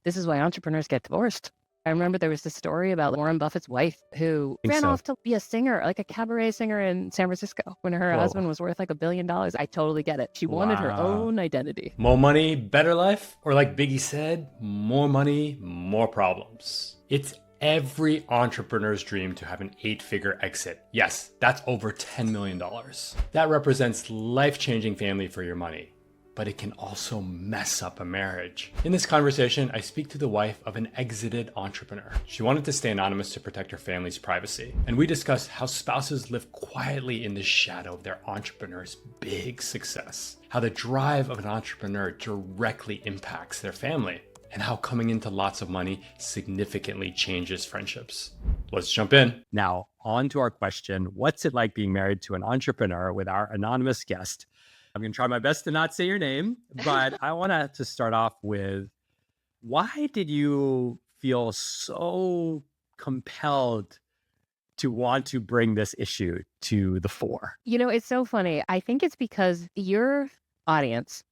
this is why entrepreneurs get divorced. I remember there was this story about Warren Buffett's wife who ran off to be a singer, like a cabaret singer in San Francisco when her husband was worth like $1 billion. I totally get it. She wanted her own identity. More money, better life? Or like Biggie said, more money, more problems. It's every entrepreneur's dream to have an 8-figure exit. Yes, that's over $10 million. That represents life-changing family for your money. But it can also mess up a marriage. In this conversation, I speak to the wife of an exited entrepreneur. She wanted to stay anonymous to protect her family's privacy. And we discuss how spouses live quietly in the shadow of their entrepreneur's big success, how the drive of an entrepreneur directly impacts their family, and how coming into lots of money significantly changes friendships. Let's jump in. Now, on to our question, what's it like being married to an entrepreneur with our anonymous guest? I'm going to try my best to not say your name, but I want to start off with, why did you feel so compelled to want to bring this issue to the fore? You know, it's so funny. I think it's because your audience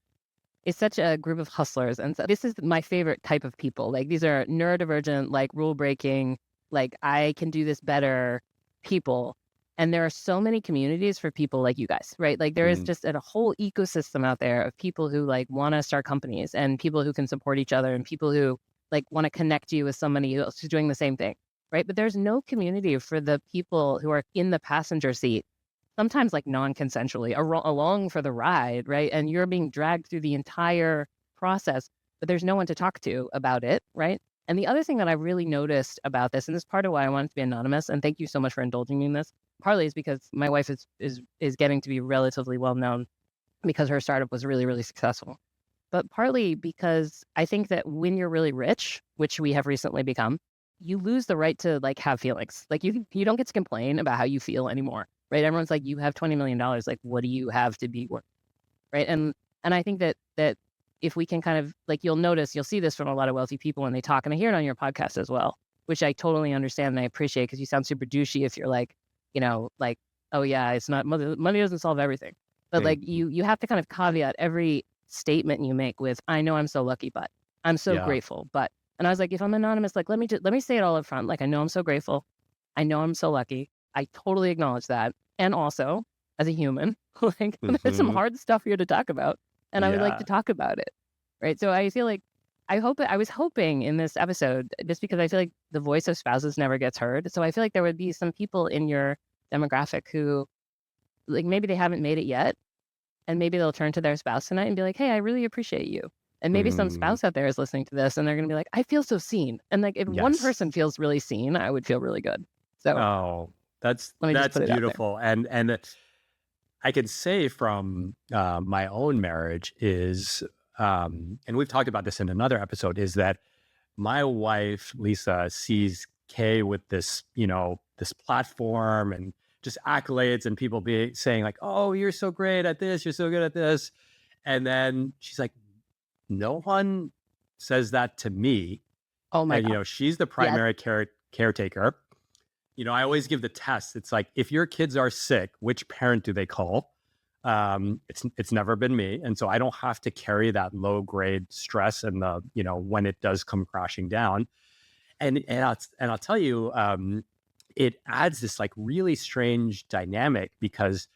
is such a group of hustlers. And so this is my favorite type of people. Like, these are neurodivergent, like rule breaking, like I can do this better people. And there are so many communities for people like you guys, right? Like there is just a whole ecosystem out there of people who like want to start companies and people who can support each other and people who like want to connect you with somebody else who's doing the same thing, right? But there's no community for the people who are in the passenger seat, sometimes like non-consensually, along for the ride, right? And you're being dragged through the entire process, but there's no one to talk to about it, right? And the other thing that I really noticed about this, and this is part of why I wanted to be anonymous, and thank you so much for indulging me in this, partly is because my wife is getting to be relatively well known because her startup was really, really successful. But partly because I think that when you're really rich, which we have recently become, you lose the right to like have feelings. Like you don't get to complain about how you feel anymore, right? Everyone's like, you have $20 million. Like, what do you have to be worth? Right. And I think that if we can kind of like, you'll see this from a lot of wealthy people when they talk, and I hear it on your podcast as well, which I totally understand and I appreciate, because you sound super douchey if you're like, you know, like, oh yeah, it's not money doesn't solve everything. But like you have to kind of caveat every statement you make with, I know I'm so lucky, but I'm so grateful. But, and I was like, if I'm anonymous, like, let me say it all up front. Like, I know I'm so grateful. I know I'm so lucky. I totally acknowledge that. And also as a human, like there's some hard stuff here to talk about. And I would like to talk about it. Right. So I feel like I was hoping in this episode, just because I feel like the voice of spouses never gets heard. So I feel like there would be some people in your demographic who like maybe they haven't made it yet. And maybe they'll turn to their spouse tonight and be like, hey, I really appreciate you. And maybe some spouse out there is listening to this and they're going to be like, I feel so seen. And like if one person feels really seen, I would feel really good. So that's beautiful. And I can say from my own marriage is, and we've talked about this in another episode, is that my wife, Lisa, sees Khe with this, this platform and just accolades and people saying like, oh, you're so great at this. You're so good at this. And then she's like, no one says that to me. Oh my God. She's the primary caretaker. I always give the test. It's like, if your kids are sick, which parent do they call? It's never been me. And so I don't have to carry that low grade stress and when it does come crashing down. And I'll tell you, it adds this like really strange dynamic, because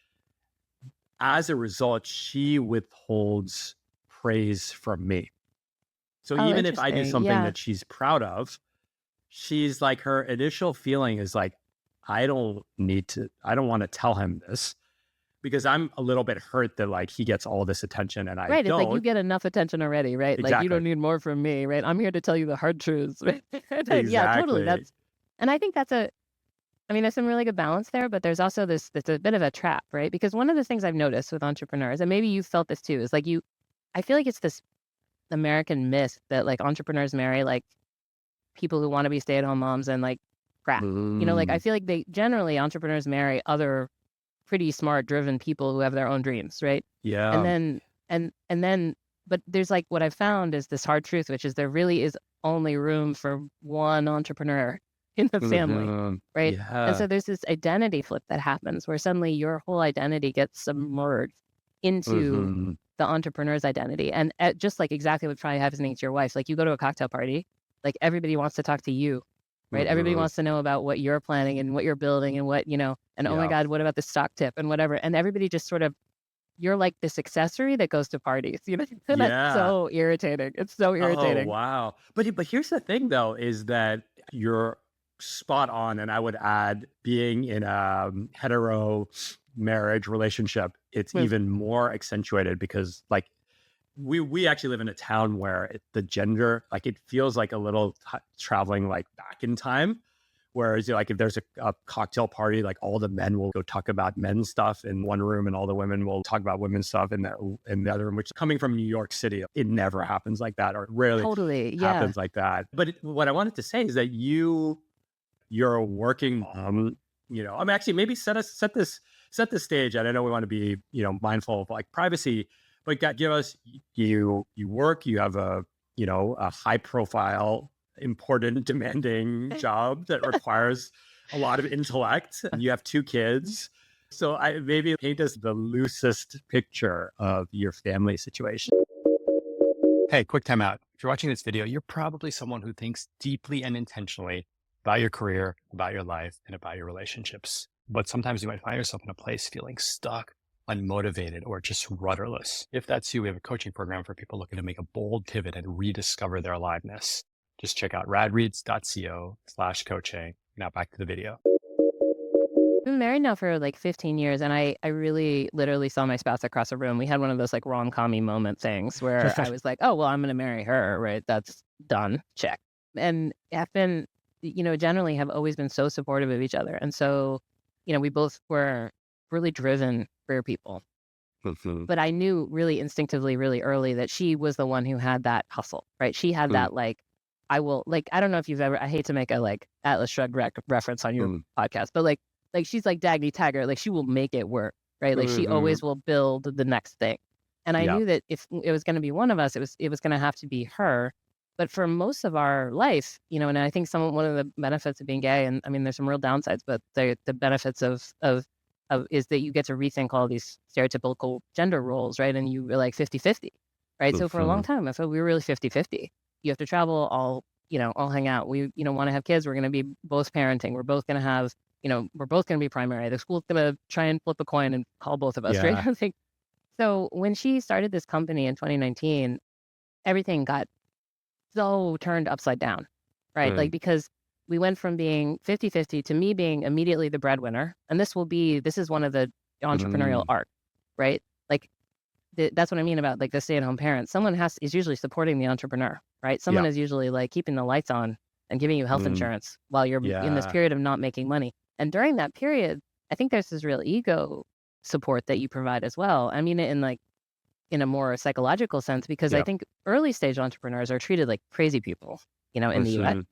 as a result, she withholds praise from me. So even if I do something that she's proud of, she's like, her initial feeling is like, I don't want to tell him this, because I'm a little bit hurt that like he gets all this attention and I don't. Right, it's like you get enough attention already, right? Exactly. Like you don't need more from me, right? I'm here to tell you the hard truths, right? Exactly. Yeah, totally. And I think there's some really good balance there, but there's also it's a bit of a trap, right? Because one of the things I've noticed with entrepreneurs, and maybe you felt this too, is like I feel like it's this American myth that like entrepreneurs marry like people who want to be stay-at-home moms and like crap. Like I feel like entrepreneurs marry other pretty smart, driven people who have their own dreams, right? Yeah. And then, but there's like what I've found is this hard truth, which is there really is only room for one entrepreneur in the family, right? Yeah. And so there's this identity flip that happens where suddenly your whole identity gets submerged into the entrepreneur's identity. And just like exactly what's probably happening to your wife, like you go to a cocktail party, like everybody wants to talk to you, right? Everybody wants to know about what you're planning and what you're building and what, and oh my God, what about the stock tip and whatever. And everybody just sort of, you're like this accessory that goes to parties, And that's so irritating. It's so Oh, irritating. wow. But here's the thing, though, is that you're spot on. And I would add, being in a hetero marriage relationship, it's even more accentuated because, like, we actually live in a town where the gender, like, it feels like a little traveling like back in time. Whereas, like, if there's a cocktail party, like, all the men will go talk about men's stuff in one room and all the women will talk about women's stuff in the other room, which, coming from New York City, it never happens like that, or rarely Totally. Yeah. happens like that. But what I wanted to say is that you're a working mom, actually, maybe set the stage. And I know we want to be, mindful of, like, privacy, but give us, you work, you have a high profile, important, demanding job that requires a lot of intellect. You have 2 kids. So maybe paint us the loosest picture of your family situation. Hey, quick time out. If you're watching this video, you're probably someone who thinks deeply and intentionally about your career, about your life, and about your relationships. But sometimes you might find yourself in a place feeling stuck, unmotivated, or just rudderless. If that's you, we have a coaching program for people looking to make a bold pivot and rediscover their aliveness. Just check out radreads.co/coaching. Now back to the video. I've been married now for like 15 years, and I really literally saw my spouse across a room. We had one of those like rom-commy moment things where I was like, oh, well, I'm going to marry her, right? That's done. Check. And I've been, generally have always been so supportive of each other. And so, we both were really driven career people. But I knew really instinctively, really early, that she was the one who had that hustle, right? She had that, like, I don't know if you've ever, I hate to make a like Atlas Shrugged reference on your podcast, but like she's like Dagny Taggart, like she will make it work, right? Like she always will build the next thing. And I knew that if it was going to be one of us, it was going to have to be her. But for most of our life, and I think one of the benefits of being gay, and I mean, there's some real downsides, but the benefits of is that you get to rethink all these stereotypical gender roles, right? And you were like 50-50, right? So for a long time, I felt we were really 50-50. You have to travel, all hang out. We, want to have kids. We're going to be both parenting. We're both going to have, we're both going to be primary. The school's going to try and flip a coin and call both of us, right? I think. So when she started this company in 2019, everything got so turned upside down, right? Like, because we went from being 50-50 to me being immediately the breadwinner. And this is one of the entrepreneurial arc, right? Like, that's what I mean about like the stay-at-home parent. Someone is usually supporting the entrepreneur, right? Someone is usually like keeping the lights on and giving you health insurance while you're in this period of not making money. And during that period, I think there's this real ego support that you provide as well. I mean, in a more psychological sense, because I think early stage entrepreneurs are treated like crazy people, in the US.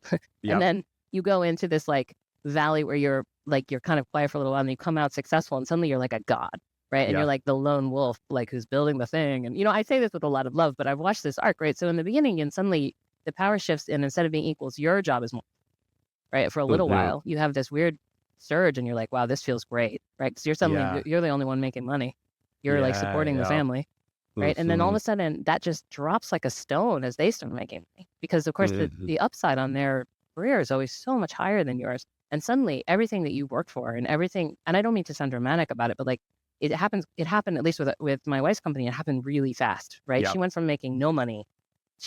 And then you go into this like valley where you're kind of quiet for a little while, and you come out successful, and suddenly you're like a god. Right. And you're like the lone wolf, like, who's building the thing. And, I say this with a lot of love, but I've watched this arc, right? So in the beginning, and suddenly the power shifts, and instead of being equals, your job is more, right? For a little while, you have this weird surge, and you're like, wow, this feels great, right? Because you're suddenly, you're the only one making money. You're like supporting the family, right? And then all of a sudden that just drops like a stone as they start making money. Because of course the upside on their career is always so much higher than yours. And suddenly everything that you worked for and everything, and I don't mean to sound dramatic about it, but like, it happened, at least with my wife's company, it happened really fast, right? She went from making no money.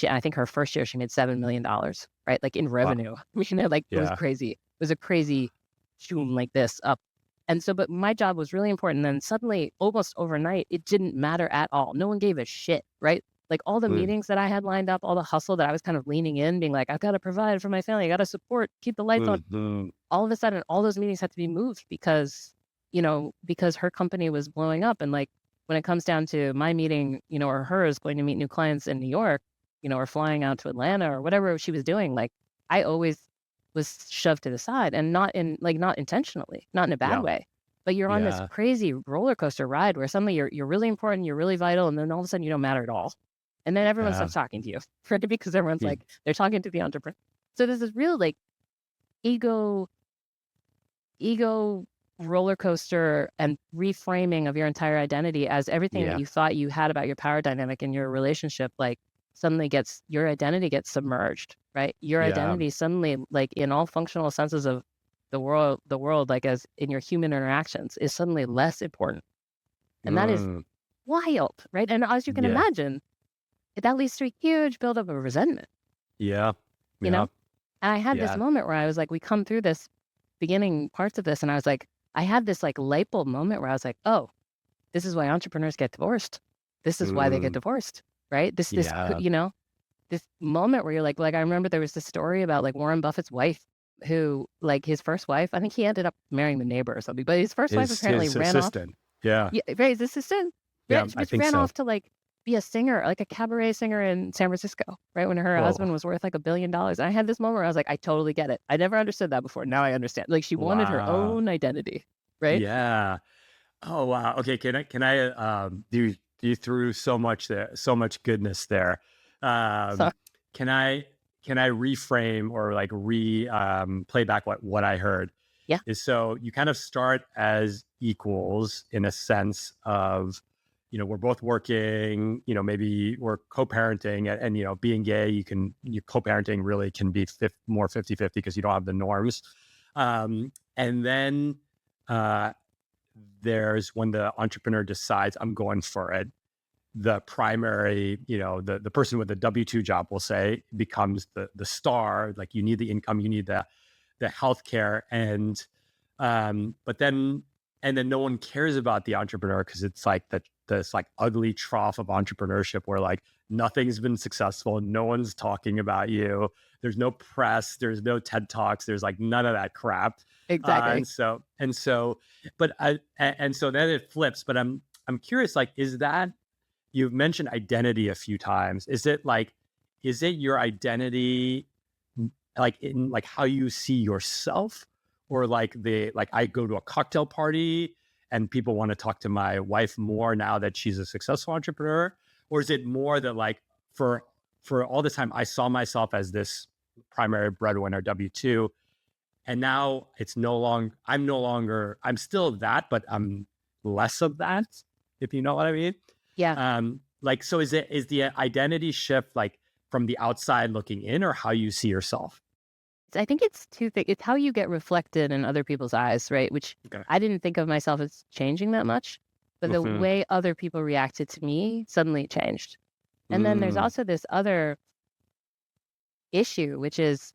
I think her first year, she made $7 million, right? Like, in revenue. Wow. It was crazy. It was a crazy shoom like this up. And so, but my job was really important. And then suddenly, almost overnight, it didn't matter at all. No one gave a shit, right? Like, all the meetings that I had lined up, all the hustle that I was kind of leaning in, being like, I've got to provide for my family. I got to support, keep the lights on. All of a sudden, all those meetings had to be moved because her company was blowing up. And like, when it comes down to my meeting, or hers going to meet new clients in New York, or flying out to Atlanta or whatever she was doing, like, I always was shoved to the side, and not intentionally, not in a bad way, but you're on this crazy roller coaster ride where suddenly you're really important, you're really vital. And then all of a sudden you don't matter at all. And then everyone starts talking to you, because everyone's like, they're talking to the entrepreneur. So there's this real like ego roller coaster and reframing of your entire identity as everything that Yeah. you thought you had about your power dynamic in your relationship, like suddenly your identity gets submerged, right? Your Yeah. identity suddenly, like in all functional senses of the world, like as in your human interactions, is suddenly less important. And that is Mm, wild, right? And as you can yeah. imagine, that leads to a huge buildup of resentment, Yeah. you Yeah. know? And I had this Yeah. moment where I was like, we come through this beginning parts of this, and I was like, I had this like light bulb moment where I was like, oh, this is why entrepreneurs get divorced. This is why they get Mm, divorced, right? yeah. This moment where you're like, I remember there was this story about like Warren Buffett's wife who, like his first wife, I think he ended up marrying the neighbor or something, but his first wife apparently His ran off. assistant. Yeah. Yeah, right, his assistant, Yeah. I which think ran so. off to like be a singer, like a cabaret singer in San Francisco, right? When her Whoa. husband was worth like $1 billion. And I had this moment where I was like, I totally get it. I never understood that before. Now I understand. Like she wanted her Wow. own identity, right? Yeah. Oh wow. Okay. You threw so much there, so much goodness there. So Um, can I reframe or like play back what I heard? yeah, Is so you kind of start as equals in a sense of, we're both working, maybe we're co-parenting and being gay, you co-parenting really can be more 50-50 because you don't have the norms. And then there's when the entrepreneur decides I'm going for it, the primary, the person with the W-2 job, will say, becomes the star. Like you need the income, you need the healthcare, but then no one cares about the entrepreneur because it's like this like ugly trough of entrepreneurship where like nothing's been successful, no one's talking about you, there's no press, there's no TED Talks, there's like none of that crap. exactly. And so then it flips. But I'm curious, like, is that, you've mentioned identity a few times. Is it your identity, like in like how you see yourself, or like I go to a cocktail party and people want to talk to my wife more now that she's a successful entrepreneur? Or is it more that like for all the time I saw myself as this primary breadwinner W-2, and now I'm still that, but I'm less of that, if you know what I mean? Yeah. Like, so is the identity shift like from the outside looking in, or how you see yourself? I think it's two things. It's how you get reflected in other people's eyes, right? Which Okay. I didn't think of myself as changing that much, but the Mm-hmm. way other people reacted to me suddenly changed. And then there's Mm, also this other issue, which is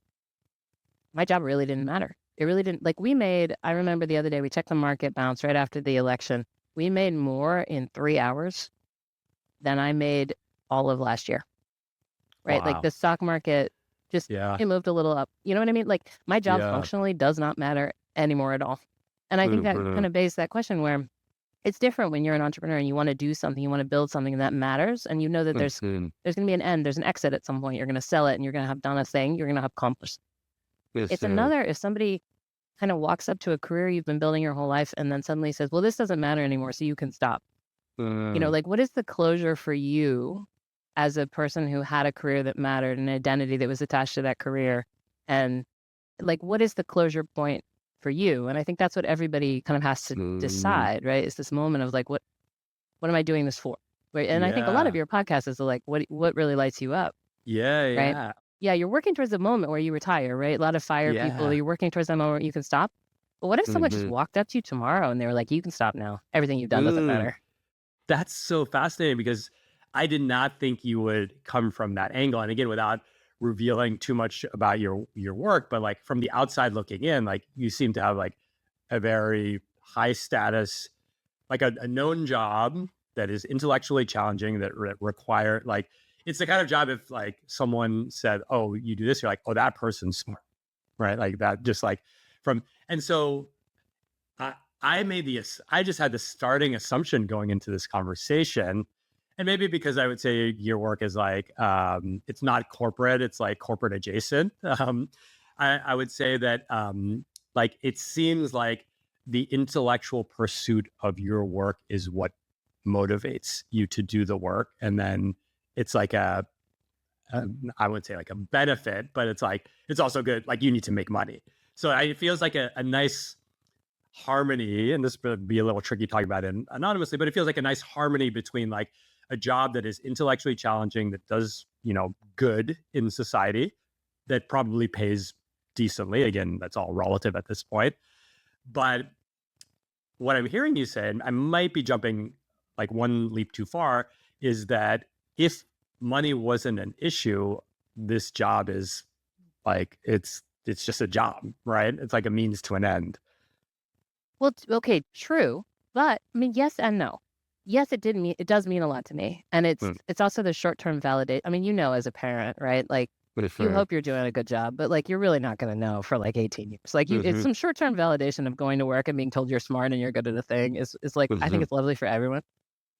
my job really didn't matter. It really didn't. Like I remember the other day, we checked the market bounce right after the election. We made more in 3 hours than I made all of last year, right? Like wow. the stock market just, Yeah. it moved a little up. You know what I mean? Like my job Yeah. functionally does not matter anymore at all. And I think that Mm-hmm. kind of begs that question where it's different when you're an entrepreneur and you want to do something, you want to build something that matters, and you know that Mm-hmm. there's going to be an end, there's an exit at some point. You're going to sell it, and you're going to have done a thing. You're going to have accomplished. It's Mm-hmm. another if somebody kind of walks up to a career you've been building your whole life and then suddenly says, "Well, this doesn't matter anymore, so you can stop." Mm, Like what is the closure for you as a person who had a career that mattered, an identity that was attached to that career, and like what is the closure point for you? And I think that's what everybody kind of has to mm, decide, right? It's this moment of like what am I doing this for? Right. And I think a lot of yeah. your podcast is like, what really lights you up, Yeah. right? Yeah. Yeah, you're working towards the moment where you retire, right? A lot of fire people, Yeah. you're working towards that moment where you can stop. But what if someone just Mm-hmm. walked up to you tomorrow and they were like, you can stop now. Everything you've done doesn't matter. That's so fascinating because I did not think you would come from that angle. And again, without revealing too much about your work, but like from the outside looking in, like you seem to have like a very high status, like a known job that is intellectually challenging, that require like, it's the kind of job if like someone said, "Oh, you do this," you're like, "Oh, that person's smart," right? Like that, just like from. And so I, I just had the starting assumption going into this conversation, and maybe because I would say your work is like, it's not corporate, it's like corporate adjacent. I would say that, like, it seems like the intellectual pursuit of your work is what motivates you to do the work. And then it's like I would say like a benefit, but it's like, it's also good. Like you need to make money. So it feels like a nice harmony, and this would be a little tricky talking about it anonymously, but it feels like a nice harmony between like a job that is intellectually challenging, that does, good in society, that probably pays decently. Again, that's all relative at this point. But what I'm hearing you say, and I might be jumping like one leap too far, is that if money wasn't an issue, this job is like, it's just a job, right? It's like a means to an end. Well, okay, true. But I mean, yes and no. Yes, it does mean a lot to me. And it's also the short-term validate. I mean, as a parent, right? Like you hope you're doing a good job, but like you're really not going to know for like 18 years. Like it's some short-term validation of going to work and being told you're smart and you're good at a thing is like, I think it's lovely for everyone.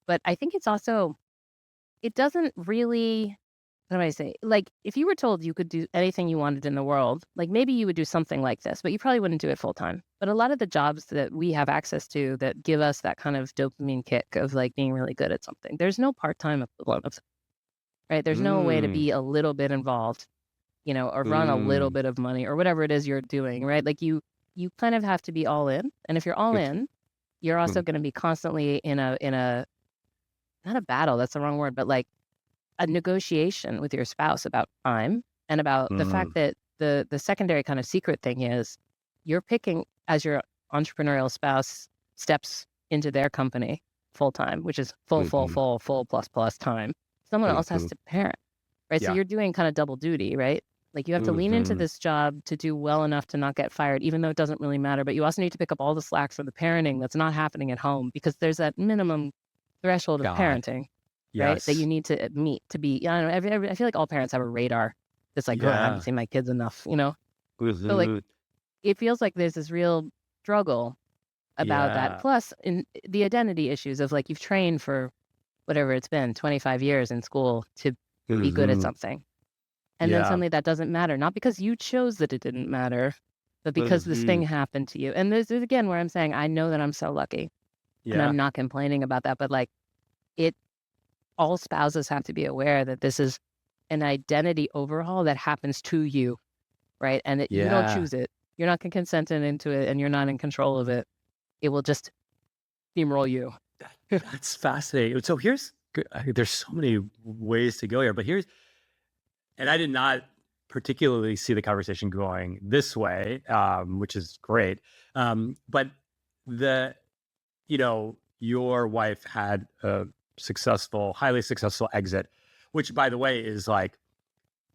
But I think it's also, it doesn't really, what do I say? Like if you were told you could do anything you wanted in the world, like maybe you would do something like this, but you probably wouldn't do it full time. But a lot of the jobs that we have access to that give us that kind of dopamine kick of like being really good at something, there's no part-time equivalent of, right? There's no way to be a little bit involved, or run a little bit of money or whatever it is you're doing, right? Like you kind of have to be all in. And if you're all in, you're also going to be constantly in a, not a battle, that's the wrong word, but like a negotiation with your spouse about time and about the fact that the secondary kind of secret thing is you're picking as your entrepreneurial spouse steps into their company full time, which is full plus time. Someone else has to parent, right? So you're doing kind of double duty, right? Like you have to lean into this job to do well enough to not get fired, even though it doesn't really matter. But you also need to pick up all the slack for the parenting that's not happening at home because there's that minimum threshold of parenting. Right? That you need to meet to be, I don't know, I feel like all parents have a radar that's like, oh, I haven't seen my kids enough, So like, it feels like there's this real struggle about that. Plus in the identity issues of like, you've trained for whatever it's been, 25 years in school to be good at something. And then suddenly that doesn't matter, not because you chose that it didn't matter, but because this thing happened to you. And this is again where I'm saying, I know that I'm so lucky and I'm not complaining about that, but like all spouses have to be aware that this is an identity overhaul that happens to you, right? And that you don't choose it. You're not consenting into it and you're not in control of it. It will just steamroll you. That's fascinating. So there's so many ways to go here, but and I did not particularly see the conversation going this way, which is great. But your wife had a highly successful exit, which by the way is like,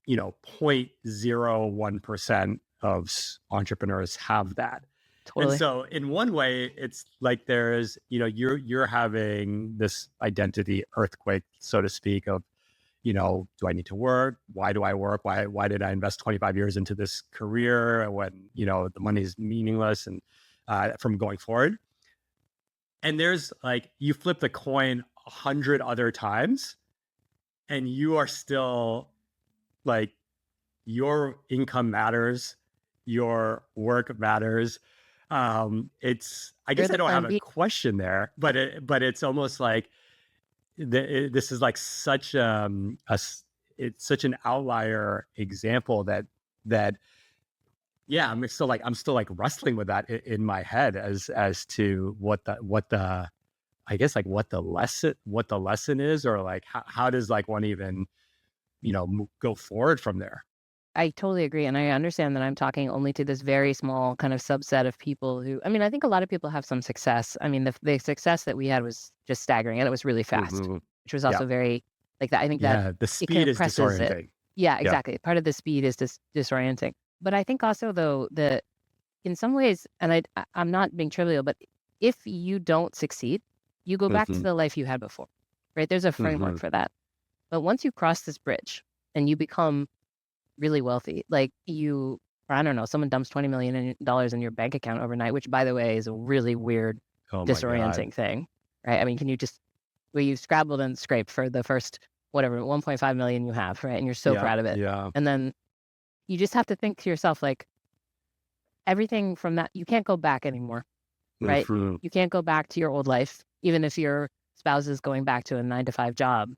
0.01% of entrepreneurs have that. Totally. And so in one way, it's like there's, you're having this identity earthquake, so to speak, of, do I need to work? Why do I work? Why did I invest 25 years into this career when, the money is meaningless and from going forward? And there's like, you flip the coin 100 other times and you are still like, your income matters, your work matters. I guess I don't have a question there, but it's almost like this is like such it's such an outlier example that I'm still like wrestling with that in my head as to what the I guess like what the lesson is, or like how does like one even go forward from there. I totally agree. And I understand that I'm talking only to this very small kind of subset of people who, I mean, I think a lot of people have some success. I mean, the success that we had was just staggering and it was really fast, which was also very like that. I think that the speed is disorienting. Yeah, exactly. Part of the speed is disorienting. But I think also though that in some ways, and I'm not being trivial, but if you don't succeed, you go back to the life you had before, right? There's a framework for that. But once you cross this bridge and you become really wealthy, like I don't know, someone dumps $20 million in your bank account overnight, which by the way is a really weird, disorienting thing, right? I mean, you've scrabbled and scraped for the first, whatever, 1.5 million you have, right? And you're so proud of it. Yeah. And then you just have to think to yourself, like, everything from that, you can't go back anymore, right? You can't go back to your old life, even if your spouse is going back to a 9-to-5 job,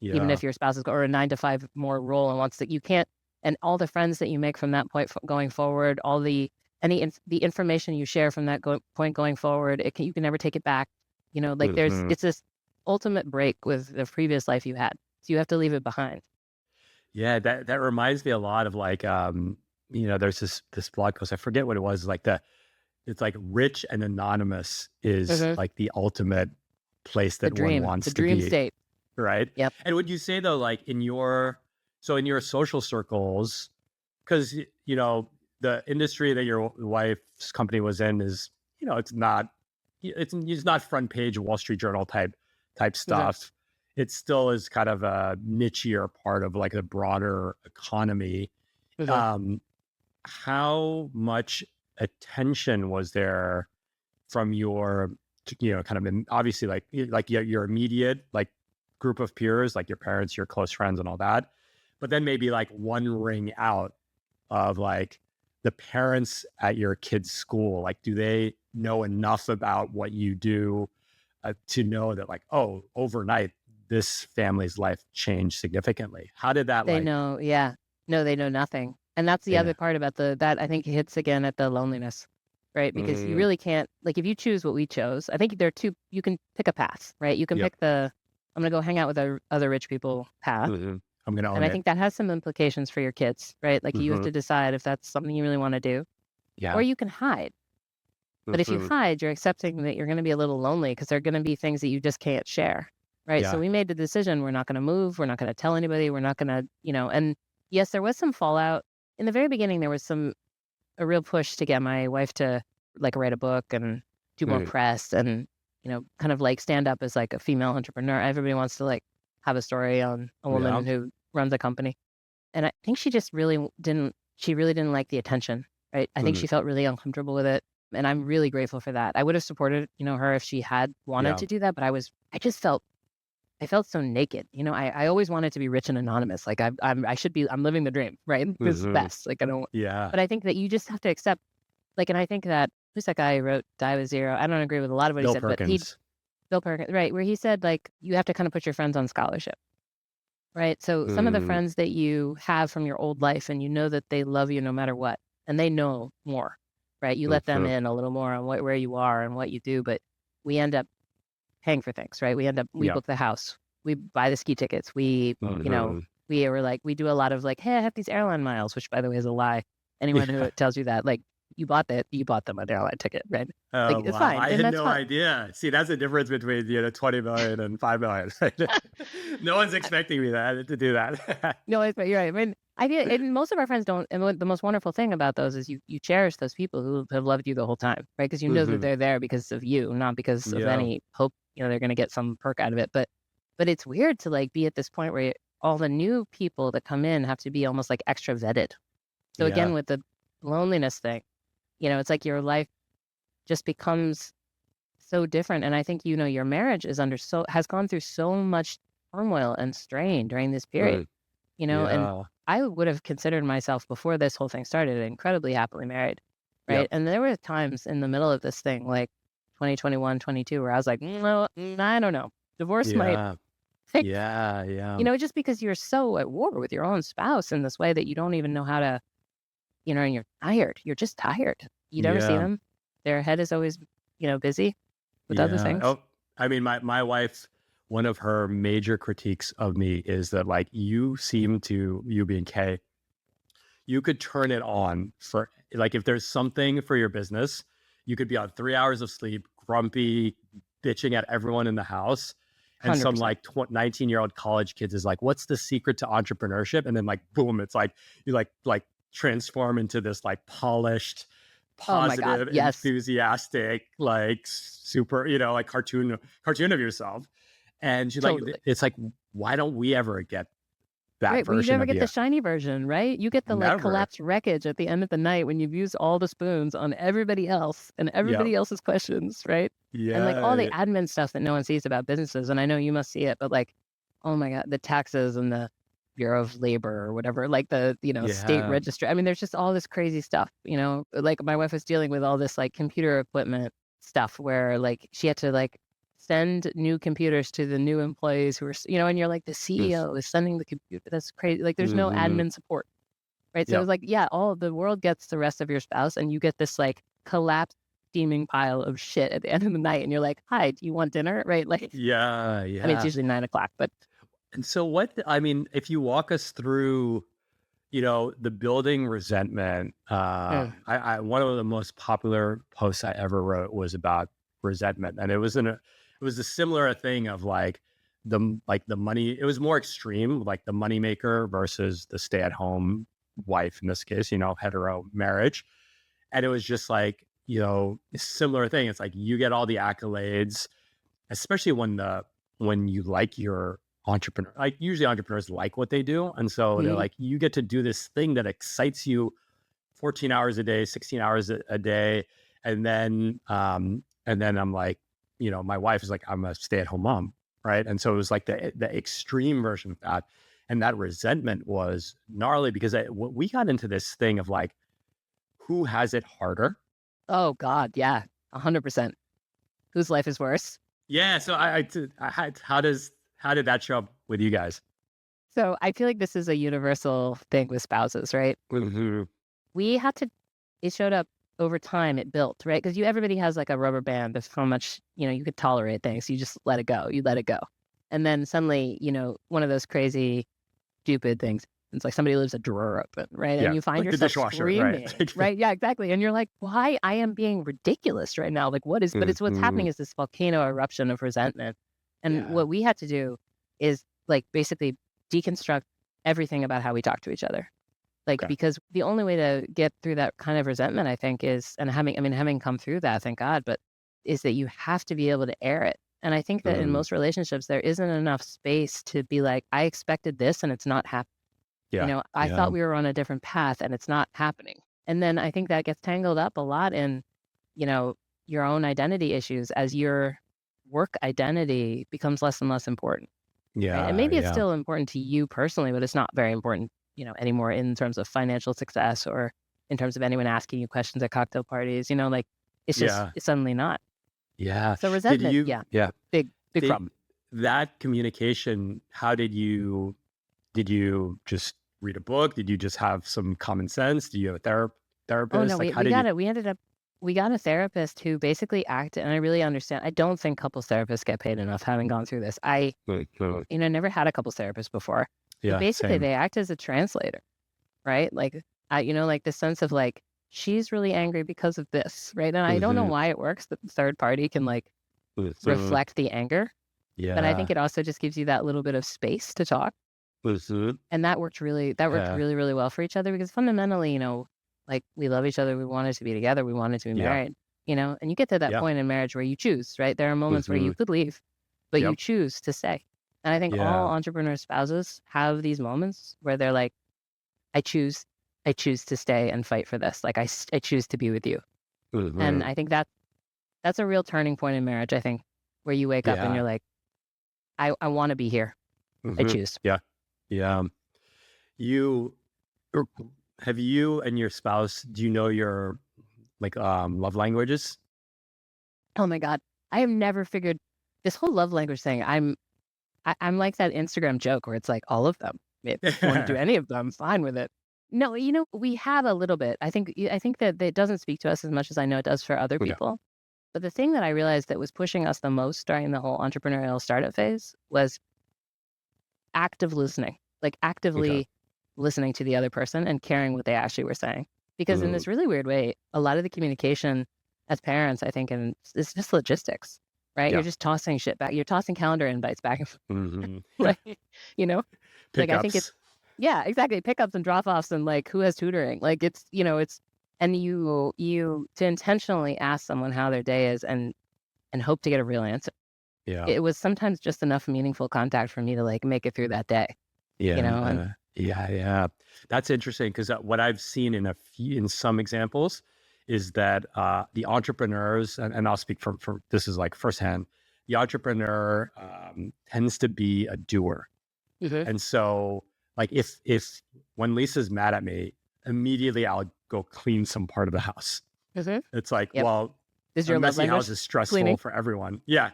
even if your spouse is, or a 9-to-5 more role and wants to, you can't, and all the friends that you make from that point going forward, all the the information you share from that point going forward, you can never take it back. Like it's this ultimate break with the previous life you had. So you have to leave it behind. Yeah, that reminds me a lot of like there's this blog post, I forget what it was, like it's like rich and anonymous is like the ultimate place that one wants the to dream be. state. Right. Yep. And would you say though, like in your social circles, because the industry that your wife's company was in is, it's not front page Wall Street Journal type stuff. It still is kind of a nichier part of like the broader economy. How much attention was there from your, kind of obviously like your immediate like group of peers, like your parents, your close friends and all that, but then maybe like one ring out of like the parents at your kids' school? Like, do they know enough about what you do to know that like, oh, overnight, this family's life changed significantly? How did that They know, yeah. No, they know nothing. And that's the other part about that I think hits again at the loneliness, right? Because you really can't, like if you choose what we chose, I think there are two, you can pick a path, right? You can pick I'm going to go hang out with other rich people path. I'm going to own And I it. think that has some implications for your kids, right? Like you have to decide if that's something you really want to do. Yeah. Or you can hide. But if you hide, you're accepting that you're going to be a little lonely because there are going to be things that you just can't share, right? Yeah. So we made the decision, we're not going to move, we're not going to tell anybody, we're not going to, and yes, there was some fallout. In the very beginning, there was a real push to get my wife to like write a book and do more press and, kind of like stand up as like a female entrepreneur. Everybody wants to like have a story on a woman who runs a company. And I think she just really didn't like the attention, right? I think she felt really uncomfortable with it. And I'm really grateful for that. I would have supported, her if she had wanted to do that, but I felt so naked. I always wanted to be rich and anonymous. Like I'm living the dream, right? This is best. Like I don't, but I think that you just have to accept, like, and I think that, who's that guy who wrote Die With Zero? I don't agree with a lot of what he said, but Bill Perkins, right? Where he said like, you have to kind of put your friends on scholarship, right? So some of the friends that you have from your old life and you know that they love you no matter what, and they know more, right? You let them in a little more on where you are and what you do, but we end up paying for things, right? We book the house, we buy the ski tickets, we were like, we do a lot of like, hey, I have these airline miles, which by the way is a lie. Anyone who tells you that, like, you bought them an airline ticket, right? Oh, like, it's wow. fine. I and had that's no fine. idea. See, that's the difference between 20 million and 5 million. No one's expecting me to do that. No, you're right. I mean, I feel, and most of our friends don't. And the most wonderful thing about those is you cherish those people who have loved you the whole time, right? Because you know that they're there because of you, not because of any hope. They're going to get some perk out of it. But it's weird to like be at this point where all the new people that come in have to be almost like extra vetted. So again, with the loneliness thing, it's like your life just becomes so different. And I think, your marriage has gone through so much turmoil and strain during this period, and I would have considered myself before this whole thing started incredibly happily married. Right. And there were times in the middle of this thing, like 2021, 22, where I was like, no, I don't know. Divorce might. Just because you're so at war with your own spouse in this way that you don't even know how to, and you're tired. You're just tired. You never see them. Their head is always, busy with other things. Oh, I mean, my wife, one of her major critiques of me is that like you being Khe, you could turn it on for like, if there's something for your business, you could be on 3 hours of sleep, grumpy, bitching at everyone in the house. And 100%. Some like 19-year-old college kids is like, what's the secret to entrepreneurship? And then like, boom, it's like, you like transform into this like polished, positive, enthusiastic, like super, like cartoon of yourself. And she's like, it's like, why don't we ever get that right, version you never of get you? the shiny version, right? You get the like collapsed wreckage at the end of the night when you've used all the spoons on everybody else and everybody else's questions, right? Yeah. And like all the admin stuff that no one sees about businesses. And I know you must see it, but like, oh my God, the taxes and the Bureau of Labor or whatever, like the, state registry. I mean, there's just all this crazy stuff, like my wife was dealing with all this like computer equipment stuff where like she had to like send new computers to the new employees who are, and you're like, the CEO is sending the computer. That's crazy. Like there's no admin support. right? So it Yep. was like, yeah, all the world gets the rest of your spouse, and you get this like collapsed, steaming pile of shit at the end of the night, and you're like, "Hi, do you want dinner?" Right? Like, Yeah. I mean, it's Yeah. usually 9 o'clock, but And so I mean, if you walk us through, the building resentment, mm, one of the most popular posts I ever wrote was about resentment. And it was a similar thing of like the money, it was more extreme, like the moneymaker versus the stay-at-home wife in this case, hetero marriage. And it was just like, a similar thing. It's like you get all the accolades, especially when you like your entrepreneur. Like usually entrepreneurs like what they do. And so they're mhm. like, you get to do this thing that excites you 14 hours a day, 16 hours a day. And then I'm like, my wife is like, I'm a stay-at-home mom. Right. And so it was like the extreme version of that. And that resentment was gnarly because we got into this thing of like, who has it harder? Oh God, yeah, 100%. Whose life is worse? Yeah. So how did that show up with you guys? So I feel like this is a universal thing with spouses, right? Mhm. We had to. It showed up over time. It built, right? Because everybody has like a rubber band of how much you could tolerate things. You just let it go. You let it go, and then suddenly, one of those crazy, stupid things. It's like somebody leaves a drawer open, right? And Yeah, you find like the yourself dishwasher, right? screaming, right? Yeah, exactly. And you're like, why? I am being ridiculous right now. Like, what is? But it's what's happening Mhm. is this volcano eruption of resentment. And Yeah. what we had to do is like basically deconstruct everything about how we talk to each other. Like, Okay. because the only way to get through that kind of resentment, I think, is, and having come through that, thank God, but is that you have to be able to air it. And I think that in Mhm. most relationships, there isn't enough space to be like, I expected this and it's not happening. Yeah. I Yeah. thought we were on a different path and it's not happening. And then I think that gets tangled up a lot in, you know, your own identity issues as your work identity becomes less and less important. Right. And Yeah. maybe it's Yeah. still important to you personally, but it's not very important, anymore in terms of financial success or in terms of anyone asking you questions at cocktail parties, like Yeah. it's suddenly not. Yeah. So Did resentment, you yeah, yeah. big Did problem. that communication, how did you just read a book? Did you just have some common sense? Do you have a Oh no, therapist? Like we, how we did you got it. We got a therapist who basically acted, and I really understand. I don't think couples therapists get paid enough having gone through this. Never had a couples therapist before, but Yeah, basically same. they act as a translator, right? Like, like the sense of like, she's really angry because of this, right? And I don't know Mhm. why it works that the third party can like Mhm. reflect the anger, but I think Yeah. it also just gives you that little bit of space to talk. Mhm. And that worked Yeah. really, really well for each other because fundamentally, like we love each other, we wanted to be together, we wanted to be Yeah. married, and you get to that Yeah. point in marriage where you choose, right? There are moments where you Mhm. could leave, but you Yep. choose to stay. And I think all Yeah. entrepreneur spouses have these moments where they're like, I choose, I choose to stay and fight for this. Like I choose to be with you. And Mhm. I think that's a real turning point in marriage, I think, where you wake up and Yeah. you're like, I want to be here. I Mhm. choose. Yeah. Yeah. You er, have you and your spouse, do you know your like love languages? Oh my God. I have never figured this whole love language thing. I'm like that Instagram joke where it's like all of them. If you want to do any of them, fine with it. No, we have a little bit. I think that it doesn't speak to us as much as I know it does for other Yeah. people. But the thing that I realized that was pushing us the most during the whole entrepreneurial startup phase was active listening, like Okay. actively listening to the other person and caring what they actually were saying. Because in Mm. this really weird way, a lot of the communication as parents, I think, and it's just logistics, right? You're Yeah. just tossing shit back. You're tossing calendar invites back and forth, Mhm. Yeah. right? You know, like I think it's, Pickups. yeah, exactly. Pickups and drop offs and like who has tutoring. Like it's, and you to intentionally ask someone how their day is and hope to get a real answer. Yeah. It was sometimes just enough meaningful contact for me to like make it through that day, and Yeah. Yeah. Yeah. That's interesting because what I've seen in some examples is that the entrepreneurs, and I'll speak from this is like firsthand, the entrepreneur tends to be a doer. Mhm. And so like if when Lisa's mad at me, immediately I'll go clean some part of the house. Mhm. It's like, Yep. well, Is a your love messy house language is stressful cleaning? for everyone. Yeah.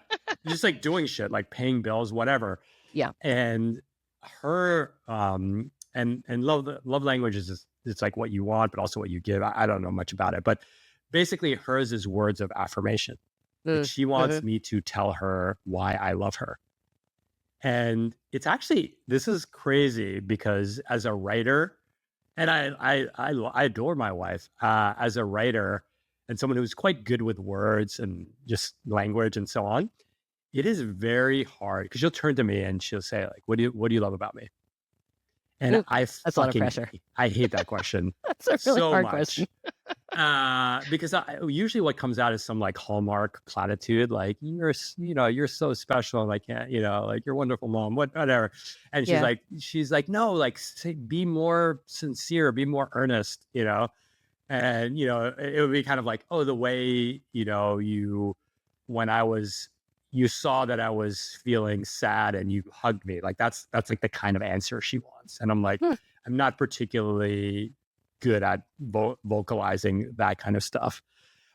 Just like doing shit, like paying bills, whatever. Yeah. And her and love language is it's like what you want, but also what you give. I don't know much about it, but basically hers is words of affirmation. Like Mm, she wants mhm. me to tell her why I love her. And it's actually, this is crazy because as a writer, and I adore my wife as a writer and someone who's quite good with words and just language and so on. It is very hard because she'll turn to me and she'll say like, what do you love about me? And Ooh, that's a lot of pressure. I hate that question That's a really so hard question. much. Because usually what comes out is some like hallmark platitude, like you're so special, and like, yeah, like you're a wonderful mom, whatever. And Yeah. she's like, no, like say, be more sincere, be more earnest, and it would be kind of like, oh, the way when you saw that I was feeling sad and you hugged me, like that's like the kind of answer she wants. And I'm like, Hmm. I'm not particularly good at vocalizing that kind of stuff.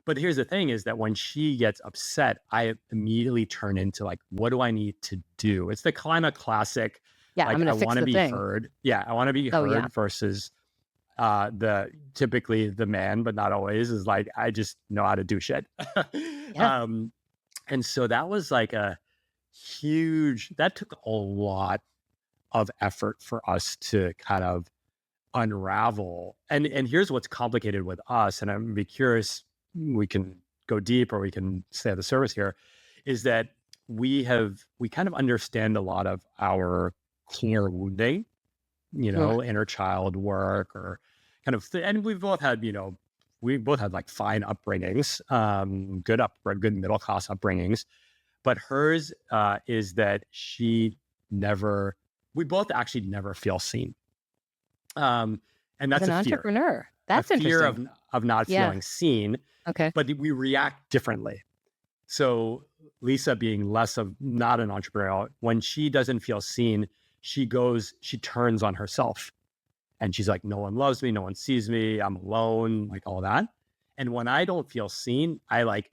But here's the thing is that when she gets upset, I immediately turn into like, what do I need to do? It's the kind of classic, Yeah, I'm like, I gonna fix want to the be thing. heard. Yeah, I want to be Oh yeah. heard versus the typically the man, but not always, is like, I just know how to do shit. Yeah. And so that was like that took a lot of effort for us to kind of unravel. And here's what's complicated with us, and I'm be curious, we can go deep or we can stay at the surface here, is that we kind of understand a lot of our core wounding, Ugh. inner child work or kind of and we both had like fine upbringings, good middle class upbringings, but hers is that we both actually never feel seen. And As that's an a fear, entrepreneur. a That's fear interesting. of not Yeah. feeling seen, Okay. but we react differently. So Lisa, being less of not an entrepreneur, when she doesn't feel seen, she turns on herself. And she's like, no one loves me, no one sees me, I'm alone, like all that. And when I don't feel seen, I like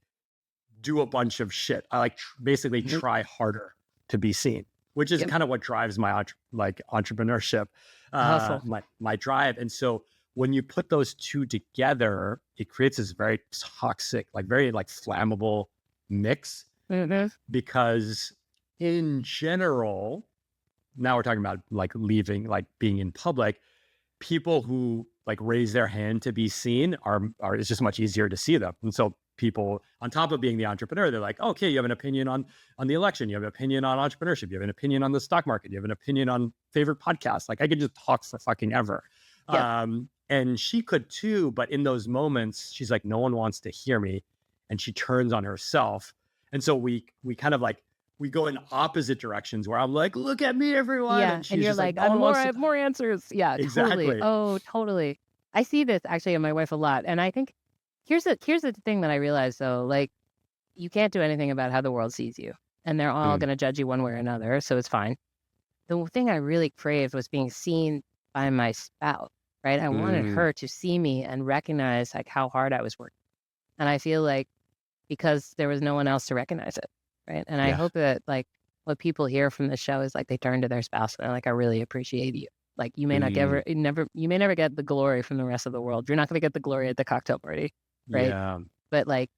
do a bunch of shit. I like basically Mhm. try harder to be seen, which is Yep. kind of what drives my entrepreneurship, Hustle. my drive. And so when you put those two together, it creates this very toxic, like very like flammable mix. Mhm. Because in general, now we're talking about like leaving, like being in public, people who like raise their hand to be seen are it's just much easier to see them. And so people, on top of being the entrepreneur, they're like, okay, you have an opinion on the election, you have an opinion on entrepreneurship, you have an opinion on the stock market, you have an opinion on favorite podcasts. Like I could just talk for fucking ever. Yep. And she could too, but in those moments, she's like, no one wants to hear me, and she turns on herself. And so we kind of like we go in opposite directions where I'm like, look at me, everyone. Yeah. And And she's you're just like, like, no one I wants to. have more answers. Yeah, totally. Exactly. Oh, totally. I see this actually in my wife a lot. And I think here's the thing that I realized though, like you can't do anything about how the world sees you. And they're all Mm. gonna judge you one way or another. So it's fine. The thing I really craved was being seen by my spouse, right? I wanted Mm. her to see me and recognize like how hard I was working. And I feel like because there was no one else to recognize it, right? And I Yeah. hope that like what people hear from the show is like they turn to their spouse and they're like, I really appreciate you. Like you may not Mm. you may never get the glory from the rest of the world. You're not gonna get the glory at the cocktail party, right? Yeah. But like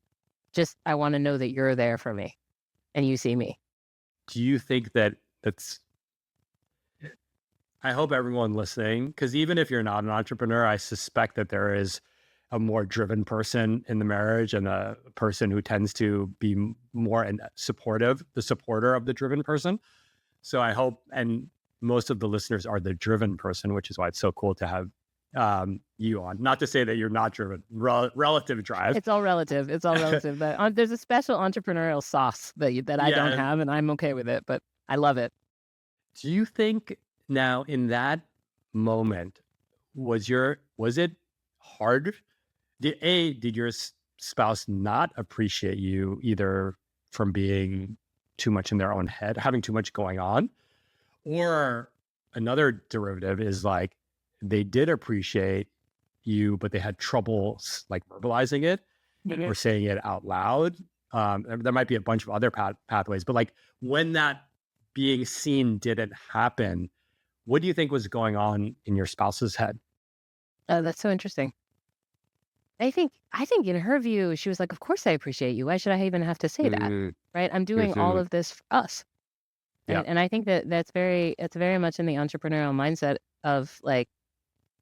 just I want to know that you're there for me and you see me. Do you think that's I hope everyone listening, because even if you're not an entrepreneur, I suspect that there is a more driven person in the marriage and a person who tends to be more the supporter of the driven person. So I hope, and most of the listeners are the driven person, which is why it's so cool to have you on. Not to say that you're not driven, relative drive. It's all relative. It's all relative. But there's a special entrepreneurial sauce that I don't Yeah. have, and I'm okay with it. But I love it. Do you think now in that moment was it hard? Did your spouse not appreciate you either from being too much in their own head, having too much going on, or another derivative is like they did appreciate you, but they had trouble like verbalizing it or saying it out loud. There might be a bunch of other pathways, but like when that being seen didn't happen, what do you think was going on in your spouse's head? Oh, that's so interesting. I think in her view, she was like, "Of course I appreciate you. Why should I even have to say that? Mm, Right? I'm doing all mhm. of this for us." Yeah. And I think that it's very much in the entrepreneurial mindset of like,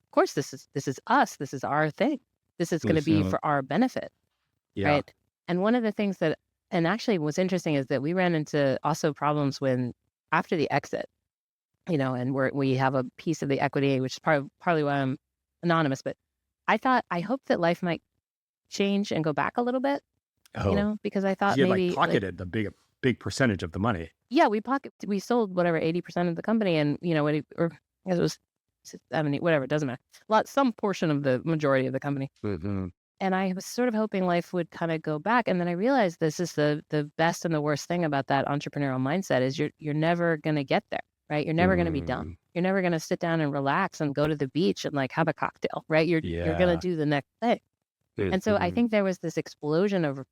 of course this is us. This is our thing. This is going to be Mhm. for our benefit, Yeah. right? And one of the things that and actually what's interesting is that we ran into also problems when after the exit, and we have a piece of the equity, which is partly why I'm anonymous, but I hope that life might change and go back a little bit, Oh, because I because thought you had like maybe like, pocketed the big percentage of the money. yeah, we sold whatever 80% of the company, and or I guess it was 70, whatever, it doesn't matter. Some portion of the majority of the company. Mhm. And I was sort of hoping life would kind of go back, and then I realized this is the best and the worst thing about that entrepreneurial mindset is you're never gonna get there, right? You're never gonna be done. Mm, You're never gonna sit down and relax and go to the beach and like have a cocktail, right? You're gonna yeah. do the next thing. And so I Mhm. think there was this explosion of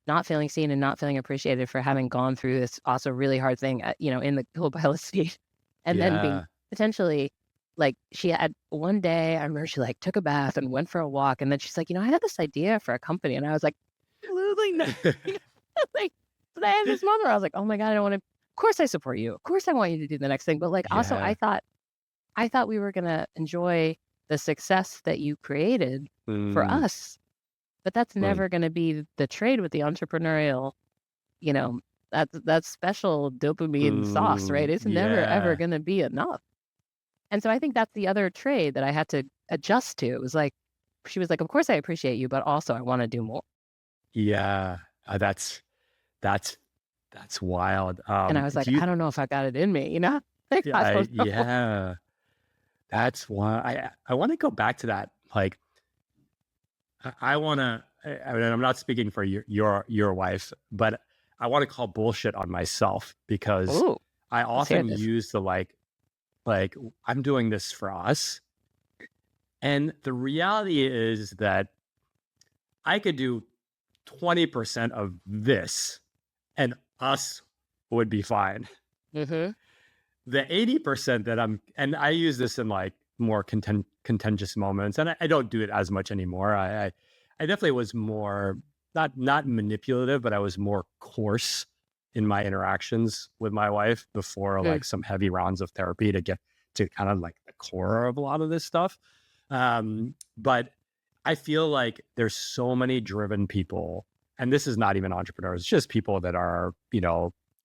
not feeling seen and not feeling appreciated for having gone through this also really hard thing, in the co-pilot seat, and then being Yeah. potentially like she had one day, I remember she like took a bath and went for a walk, and then she's like, I had this idea for a company, and I was like, absolutely not. Like, but I had this moment where I was like, oh my God, I don't want to. Of course, I support you. Of course, I want you to do the next thing. But like, also, Yeah. I thought we were gonna enjoy the success that you created for Mm, us, but that's mm, never gonna be the trade with the entrepreneurial, you know, that special dopamine sauce, right? It's never ever yeah. gonna be enough. And so I think that's the other trade that I had to adjust to. It was like she was like, "Of course I appreciate you, but also I wanna do more." Yeah. That's that's that's wild. And I was like, Do you "I don't know if I got it in me," you know? Like, I don't know. yeah. That's why I want to go back to that. Like, I want to. I mean, I'm not speaking for your wife, but I want to call bullshit on myself because Ooh, I let's hear often this. use the like I'm doing this for us, and the reality is that I could do 20% of this, and us would be fine. Mhm. The 80% that and I use this in like more contentious moments, and I don't do it as much anymore. I definitely was more not manipulative, but I was more coarse in my interactions with my wife before Mm. like some heavy rounds of therapy to get to kind of like the core of a lot of this stuff. But I feel like there's so many driven people, and this is not even entrepreneurs, it's just people that are,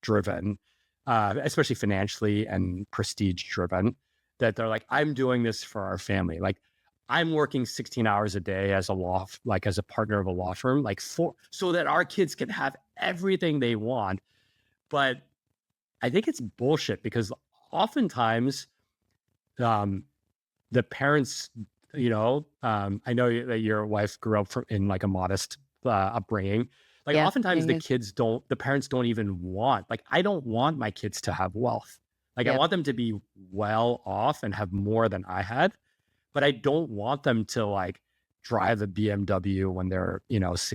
driven, especially financially and prestige driven, that they're like, I'm doing this for our family. Like, I'm working 16 hours a day as like as a partner of a law firm, like so that our kids can have everything they want. But I think it's bullshit because oftentimes, um, the parents, I know that your wife grew up in like a modest upbringing. Like Yeah, yeah, oftentimes yes. the parents don't even want, like, I don't want my kids to have wealth. Like I Yep. want them to be well off and have more than I had, but I don't want them to like drive a BMW when they're,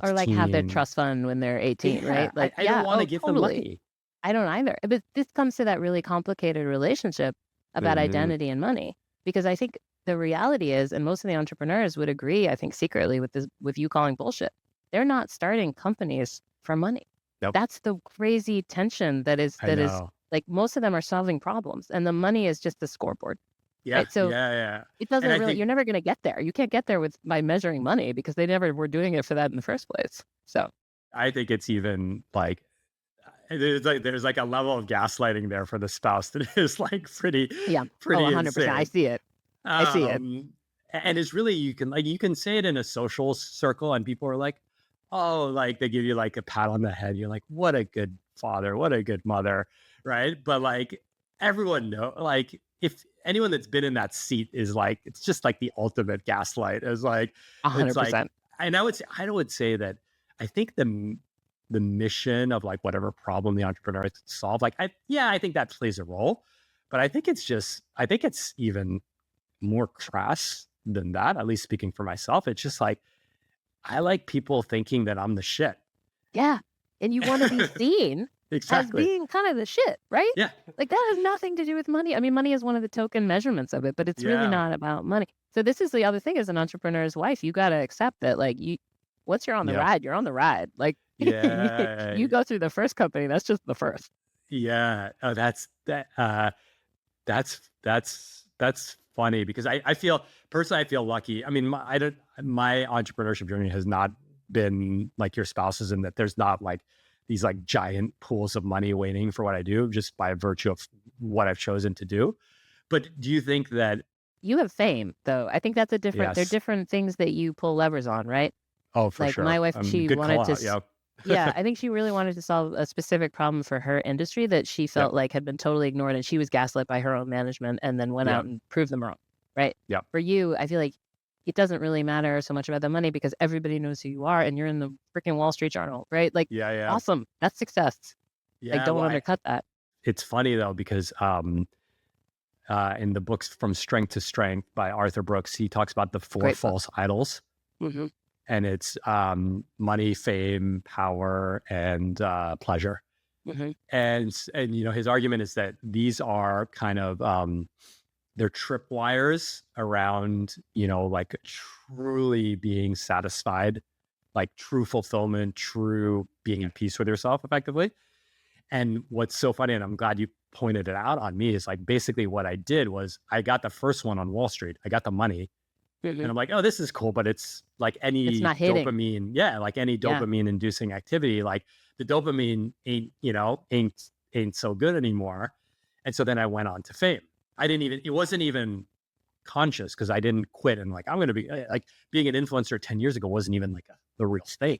Or, like, have their 16. trust fund when they're 18, Yeah. right? Like, I don't yeah, want to oh, give them totally. money. I don't either. But this comes to that really complicated relationship about Mhm. identity and money, because I think the reality is, and most of the entrepreneurs would agree, I think secretly with you calling bullshit, they're not starting companies for money. Nope. That's the crazy tension I that is know. like most of them are solving problems, and the money is just the scoreboard, Yeah. right? So Yeah. Yeah. it And doesn't I really think you're never gonna get there. You can't get there by measuring money because they never were doing it for that in the first place. So, it's even like there's like a level of gaslighting there for the spouse that is like pretty yeah. Oh, pretty 100%. I insane. see it. I see it. And it's really, you can say it in a social circle and people are like, oh, like they give you like a pat on the head. You're like, what a good father, what a good mother, right? But like everyone know, like if anyone that's been in that seat is like, it's just like the ultimate gaslight. It's like, 100%. and I would say that I think the mission of like whatever problem the entrepreneur solve, like I think that plays a role, but I think it's even more crass than that, at least speaking for myself. It's just like, I like people thinking that I'm the shit. Yeah. And you wanna be seen. as Exactly. being kind of the shit, right? Yeah. Like that has nothing to do with money. I mean, money is one of the token measurements of it, but it's really Yeah. not about money. So this is the other thing as an entrepreneur's wife, you got to accept that like once you're on the Yep. ride, you're on the ride. Like Yeah. you go through the first company, that's just the first. Yeah. Oh, that's funny because I feel personally, I feel lucky. I mean, my entrepreneurship journey has not been like your spouse's in that there's not like these like giant pools of money waiting for what I do just by virtue of what I've chosen to do. But do you think that, You have fame though. I think that's a different, they're yes, different things that you pull levers on, right? oh, for Like sure. my wife, she Good call wanted to, out. Yeah. yeah, I think she really wanted to solve a specific problem for her industry that she Yep. felt like had been totally ignored, and she was gaslit by her own management and then went Yeah. out and proved them wrong, right? Yep. For you, I feel like it doesn't really matter so much about the money because everybody knows who you are and you're in the freaking Wall Street Journal, right? Like, Yeah. Yeah. awesome. That's success. Like, Yeah. don't Well, undercut that. it's funny though, because in the books From Strength to Strength by Arthur Brooks, he talks about the four Great book. false idols. Mm-hmm. And it's money, fame, power, and pleasure. Mm-hmm. And you know, his argument is that these are kind of they're tripwires around, you know, like truly being satisfied, like true fulfillment, true being at peace with yourself effectively. And what's so funny, and I'm glad you pointed it out on me, is like basically what I did was I got the first one on Wall Street. I got the money. Mm-hmm. And I'm like, oh, this is cool, but it's like any It's not hitting. dopamine, yeah, like any Yeah. dopamine inducing activity, like the dopamine ain't so good anymore. And so then I went on to fame. It wasn't even conscious because I didn't quit and like I'm going to be like being an influencer 10 years ago wasn't even like the real thing.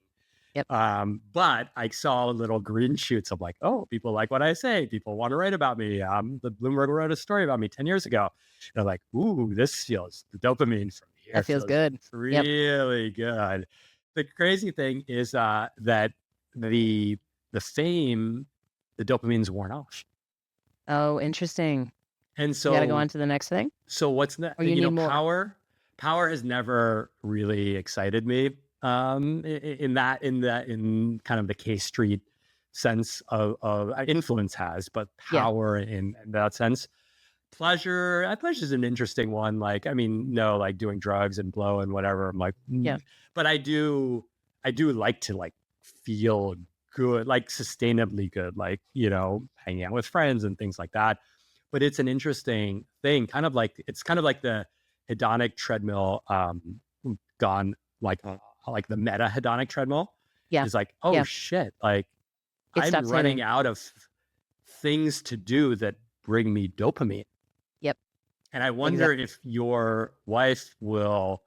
Yep. But I saw little green shoots of like, oh, people like what I say. People want to write about me. The Bloomberg wrote a story about me 10 years ago. They're like, ooh, this feels the dopamine from here. That feels good. Really good. The crazy thing is that the fame, the dopamine's worn off. Oh, interesting. And so You got to go on to the next thing. So what's next? Or you need more. Power has never really excited me. In kind of the K Street sense of influence has, but power in that sense. Pleasure is an interesting one. Like, I mean, no, like doing drugs and blow and whatever. I'm like, Yeah. But I do like to like feel good, like sustainably good, like, you know, hanging out with friends and things like that. But it's an interesting thing, it's kind of like the hedonic treadmill gone like the meta hedonic treadmill. Yeah. It's like, oh shit, like I'm running out of things to do that bring me dopamine. Yep. And I wonder if your wife will,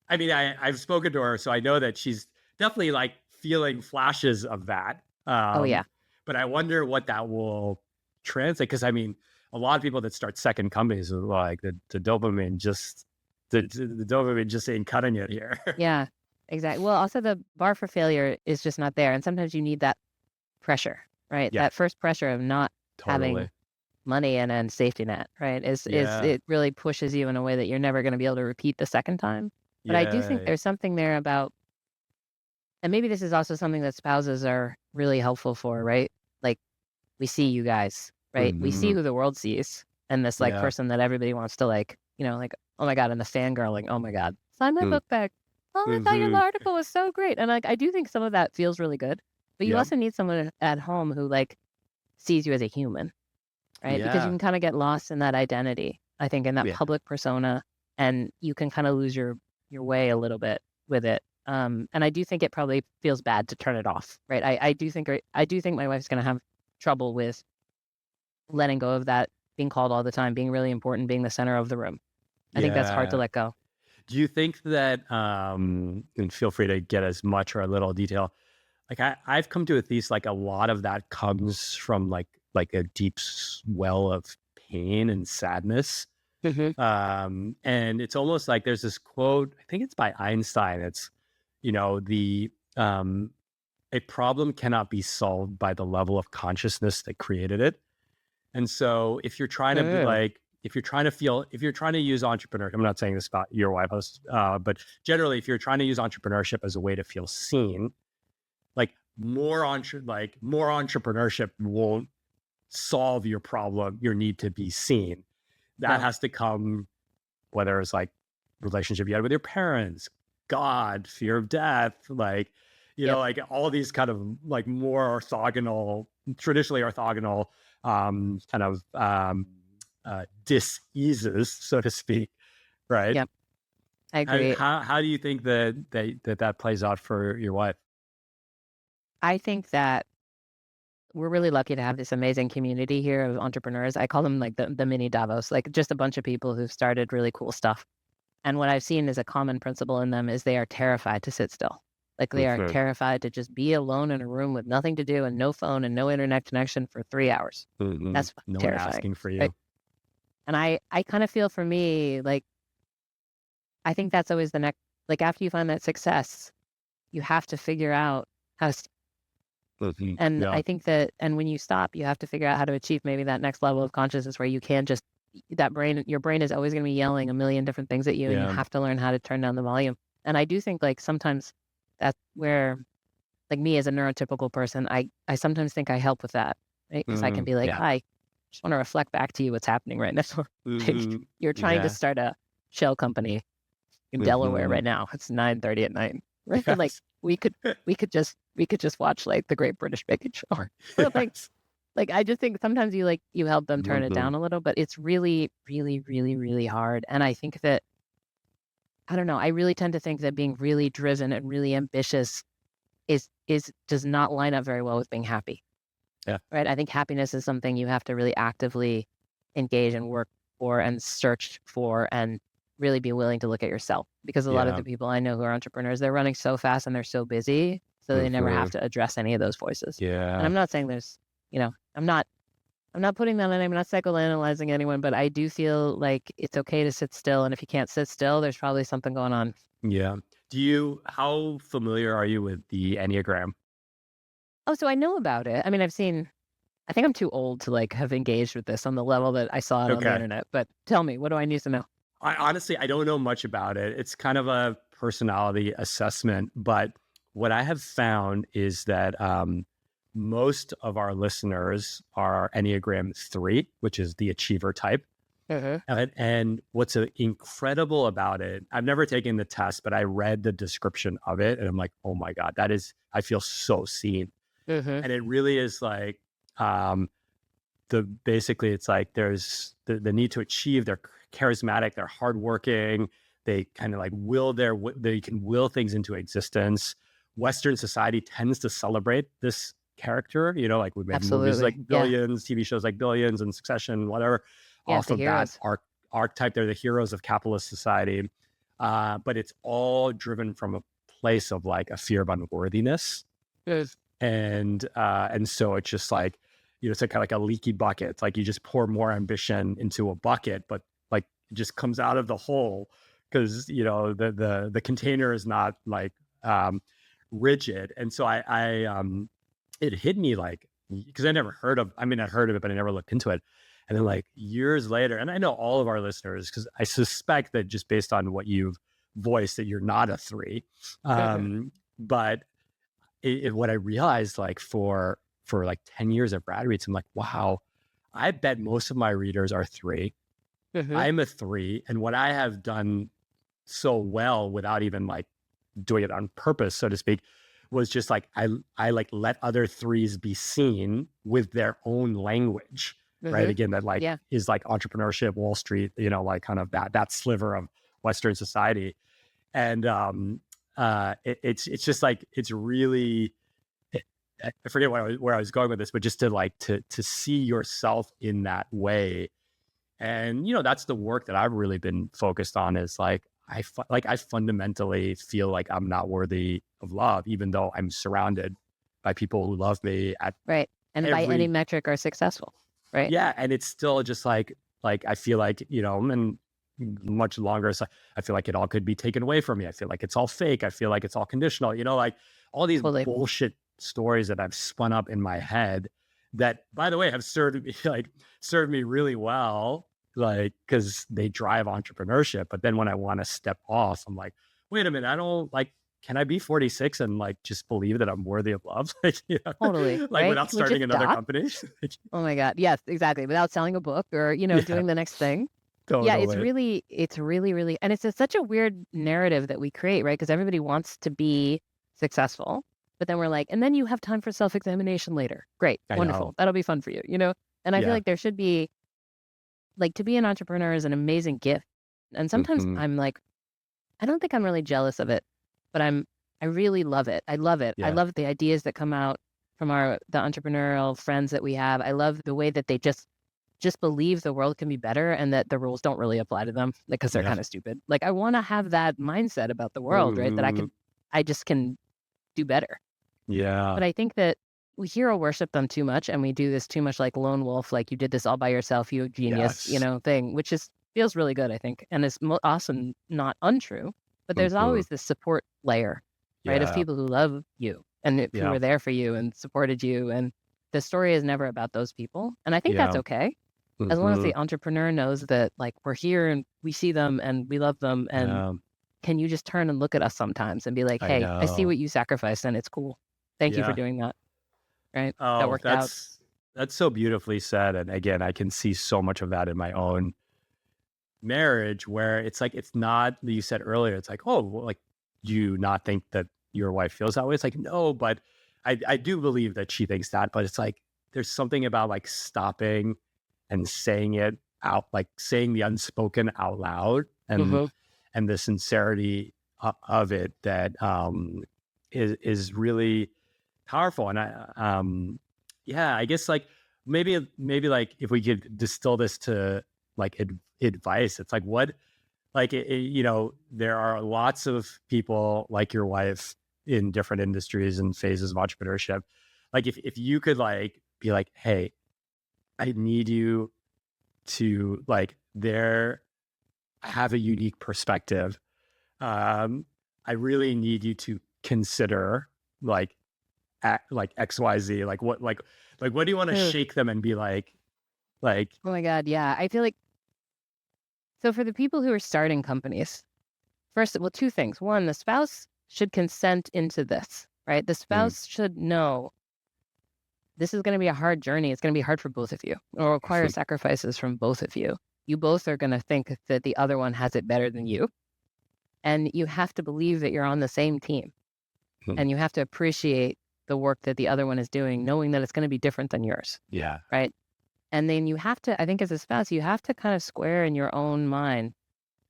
I mean, I've spoken to her, so I know that she's definitely like feeling flashes of that. Oh yeah. But I wonder what that will translate. Because I mean, a lot of people that start second companies are like the dopamine just the dopamine just ain't cutting it here. Yeah, exactly. Well, also the bar for failure is just not there. And sometimes you need that pressure, right? Yeah. That first pressure of not having money and then safety net, right? Is it really pushes you in a way that you're never going to be able to repeat the second time. But I do think there's something there about, and maybe this is also something that spouses are really helpful for, right? Like we see you guys, right? We see who the world sees, and this like person that everybody wants to like, you know, like, oh my God, and the fangirling, oh my God, sign my book back. Oh, I thought your article was so great. And like, I do think some of that feels really good, but you also need someone at home who like sees you as a human, right? Because you can kind of get lost in that identity, I think, in that public persona, and you can kind of lose your way a little bit with it. And I do think it probably feels bad to turn it off, right? I do think my wife's going to have trouble with letting go of that, being called all the time, being really important, being the center of the room. I think that's hard to let go. Do you think that, and feel free to get as much or a little detail, like I've come to a thesis, like a lot of that comes from like a deep well of pain and sadness. And it's almost like there's this quote, I think it's by Einstein. It's, you know, a problem cannot be solved by the level of consciousness that created it. And so if you're trying to be like, if you're trying to use entrepreneurship, I'm not saying this about your wife, but generally, if you're trying to use entrepreneurship as a way to feel seen, like more entrepreneurship won't solve your problem, your need to be seen. That No. has to come, whether it's like relationship you had with your parents, God, fear of death, like, Yep. like all these kind of like more orthogonal, traditionally orthogonal kind of diseases, so to speak, right? Yep. I How, agree. how do you think that plays out for your wife? I think that we're really lucky to have this amazing community here of entrepreneurs. I call them like the mini Davos, like just a bunch of people who've started really cool stuff. And what I've seen as a common principle in them is they are terrified to sit still. Like they are Mhm. terrified to just be alone in a room with nothing to do and no phone and no internet connection for 3 hours. Mhm. That's No one terrifying. asking for Right? you. And I kind of feel for me, like, I think that's always the next, like after you find that success, you have to figure out how to, Mhm. and Yeah. I think that, and when you stop, you have to figure out how to achieve maybe that next level of consciousness where you can just, your brain is always going to be yelling a million different things at you and you Yeah. have to learn how to turn down the volume. And I do think like sometimes that's where, like me as a neurotypical person, I sometimes think I help with that, right? Because I can be like, Yeah. hi, just want to reflect back to you what's happening right now. Like Mhm. you're trying to Yeah. start a shell company in Delaware Mhm. right now. It's 9:30 at night, right? And like Yes. we could just watch like the Great British Baking Show, or Yes. like I just think sometimes you help them turn it Mhm. down a little, but it's really, really, really, really hard. And I think that I don't know. I really tend to think that being really driven and really ambitious is does not line up very well with being happy, Yeah. right? I think happiness is something you have to really actively engage and work for and search for and really be willing to look at yourself. Because a lot of Yeah. the people I know who are entrepreneurs, they're running so fast and they're so busy, so they never have Mhm. to address any of those voices. And Yeah. I'm not saying there's, I'm not putting that on. I'm not psychoanalyzing anyone, but I do feel like it's okay to sit still. And if you can't sit still, there's probably something going on. Yeah. How familiar are you with the Enneagram? Oh, so I know about it. I mean, I think I'm too old to like have engaged with this on the level that I saw it on the Okay. internet. But tell me, what do I need to know? I don't know much about it. It's kind of a personality assessment, but what I have found is that most of our listeners are Enneagram 3, which is the achiever type. Mm-hmm. And what's incredible about it, I've never taken the test, but I read the description of it and I'm like, oh my God, I feel so seen. Mm-hmm. And it really is like, um, basically it's like there's the need to achieve. They're charismatic, they're hardworking, they kind of like they can will things into existence. Western society tends to celebrate this character, like we have movies like Absolutely. Yeah. Billions, TV shows like Billions and Succession, whatever, Yeah. off The of that heroes. archetype. They're the heroes of capitalist society, but it's all driven from a place of like a fear of unworthiness. Mm. And so it's just like, it's like kind of like a leaky bucket. It's like you just pour more ambition into a bucket, but like it just comes out of the hole because the container is not like rigid. And so it hit me like, because I never heard of, I heard of it, but I never looked into it. And then like years later, and I know all of our listeners, because I suspect that just based on what you've voiced that you're not a 3. Mm-hmm. But what I realized, like for like 10 years of RadReads, I'm like, wow, I bet most of my readers are 3. Mm-hmm. I'm a 3. And what I have done so well without even like doing it on purpose, so to speak, was just like, I like let other 3s be seen with their own language, right? Mm-hmm. Again, that like Yeah. is like entrepreneurship, Wall Street, like kind of that sliver of Western society. And it's just like, it's really, I forget where I was going with this, but just to like to see yourself in that way. And that's the work that I've really been focused on, is like I fundamentally feel like I'm not worthy of love, even though I'm surrounded by people who love me at Right. And by any every. metric are successful. Right. Yeah, and it's still just like I feel like, and much longer, so I feel like it all could be taken away from me. I feel like it's all fake. I feel like it's all conditional, like all these Totally. bullshit stories that I've spun up in my head that, by the way, have served me really well, like, because they drive entrepreneurship. But then when I want to step off, I'm like, wait a minute, I don't like can I be 46 and like just believe that I'm worthy of love? Like, Totally, like right? without Can we starting just another stop? company. Oh my God. Yes, exactly. Without selling a book or, Yeah, doing the next thing. Yeah, totally. it's really, really, and it's such a weird narrative that we create, right? Because everybody wants to be successful, but then we're like, and then you have time for self-examination later. Great, I wonderful. know. That'll be fun for you, And I feel Yeah. like there should be, like, to be an entrepreneur is an amazing gift. And sometimes Hmm. I'm like, I don't think I'm really jealous of it, but I really love it. I love it. I Yeah. love the ideas that come out from the entrepreneurial friends that we have. I love the way that they just believe the world can be better and that the rules don't really apply to them because they're Yeah. kind of stupid. Like I want to have that mindset about the world, right? That Mhm. I just can do better. Yeah. But I think that we hero worship them too much and we do this too much like lone wolf, like you did this all by yourself, you genius, Yes. thing, which is feels really good, I think. And it's often not untrue, but there's Hmm. always this support layer, right? Of Yeah. people who love you and who Yeah. were there for you and supported you. And the story is never about those people. And I think that's Yeah. okay as long as Hmm. the entrepreneur knows that like we're here and we see them and we love them and Yeah. can you just turn and look at us sometimes and be like, I hey, I see know. what you sacrificed and it's cool. Thank you for Yeah. doing that. Right? That Oh, worked out. that's so beautifully said. And again, I can see so much of that in my own marriage where it's like it's not you said earlier, it's like, oh, well, like, do you not think that your wife feels that way? It's like, no, but I do believe that she thinks that, but it's like there's something about like stopping and saying it out, like saying the unspoken out loud Hmm. and the sincerity of it that is really powerful. And yeah, I guess like maybe like if we could distill this to like advice, it's like what like there are lots of people like your wife in different industries and phases of entrepreneurship. Like if you could like be like, hey, I need you to like there have a unique perspective. I really need you to consider like like XYZ. Like what do you want to Ugh. shake them and be like Oh my God. Yeah. I feel like, so for the people who are starting companies, first, well, two things. One, the spouse should consent into this, right? The mm, spouse should know this is going to be a hard journey. It's going to be hard for both of you. It'll require sacrifices from both of you. You both are going to think that the other one has it better than you. And you have to believe that you're on the same team. mm, And you have to appreciate the work that the other one is doing, knowing that it's going to be different than yours, yeah, right? And then you have to, I think as a spouse, you have to kind of square in your own mind.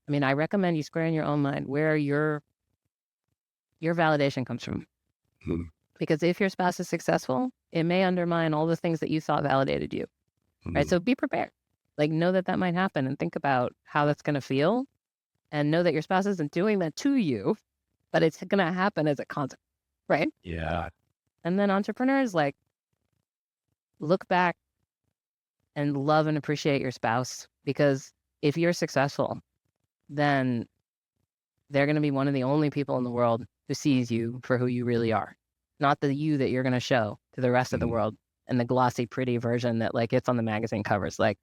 I mean, I recommend you square in your own mind where your validation comes from. mm, Because if your spouse is successful, it may undermine all the things that you thought validated you, right? mm, So be prepared. Like know that that might happen and think about how that's going to feel and know that your spouse isn't doing that to you, but it's going to happen as a consequence, right? yeah, And then entrepreneurs like look back and love and appreciate your spouse because if you're successful, then they're going to be one of the only people in the world who sees you for who you really are, not the you that you're going to show to the rest of the mm, world and the glossy, pretty version that like it's on the magazine covers. Like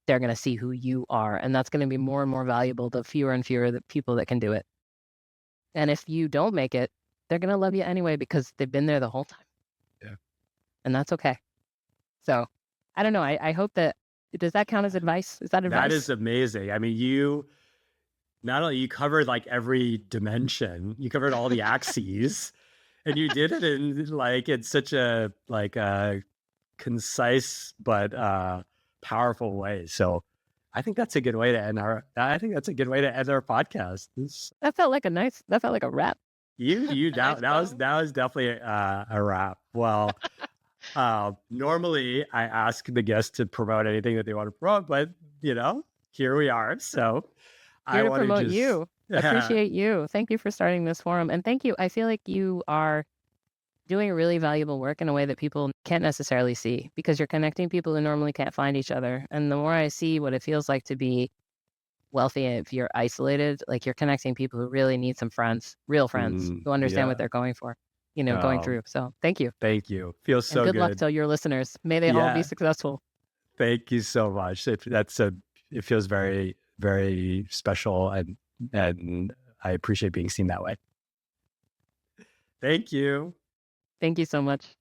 they're going to see who you are, and that's going to be more and more valuable to fewer and fewer the people that can do it. And if you don't make it, they're going to love you anyway because they've been there the whole time, yeah. and that's okay. So I don't know. I hope that does that count as advice? Is that That advice? is amazing. I mean, you not only you covered like every dimension, you covered all the axes, and you did it in like it's such a like concise but powerful way. So I think that's a good way to end our. I think that's a good way to end our podcast. That felt like a wrap. You A nice bow. that was definitely a wrap. Well, normally I ask the guests to promote anything that they want to promote, but here we are. So I Here to want to promote just you. Appreciate you. Thank you for starting this forum. And thank you. I feel like you are doing really valuable work in a way that people can't necessarily see because you're connecting people who normally can't find each other. And the more I see what it feels like to be wealthy if you're isolated, like you're connecting people who really need some friends, real friends who understand what yeah. they're going for, going Oh, through. So thank you. thank you. Feels And so good luck good. to your listeners. May they all be Yeah, successful. thank you so much. It feels very very special and I appreciate being seen that way. Thank you. Thank you so much.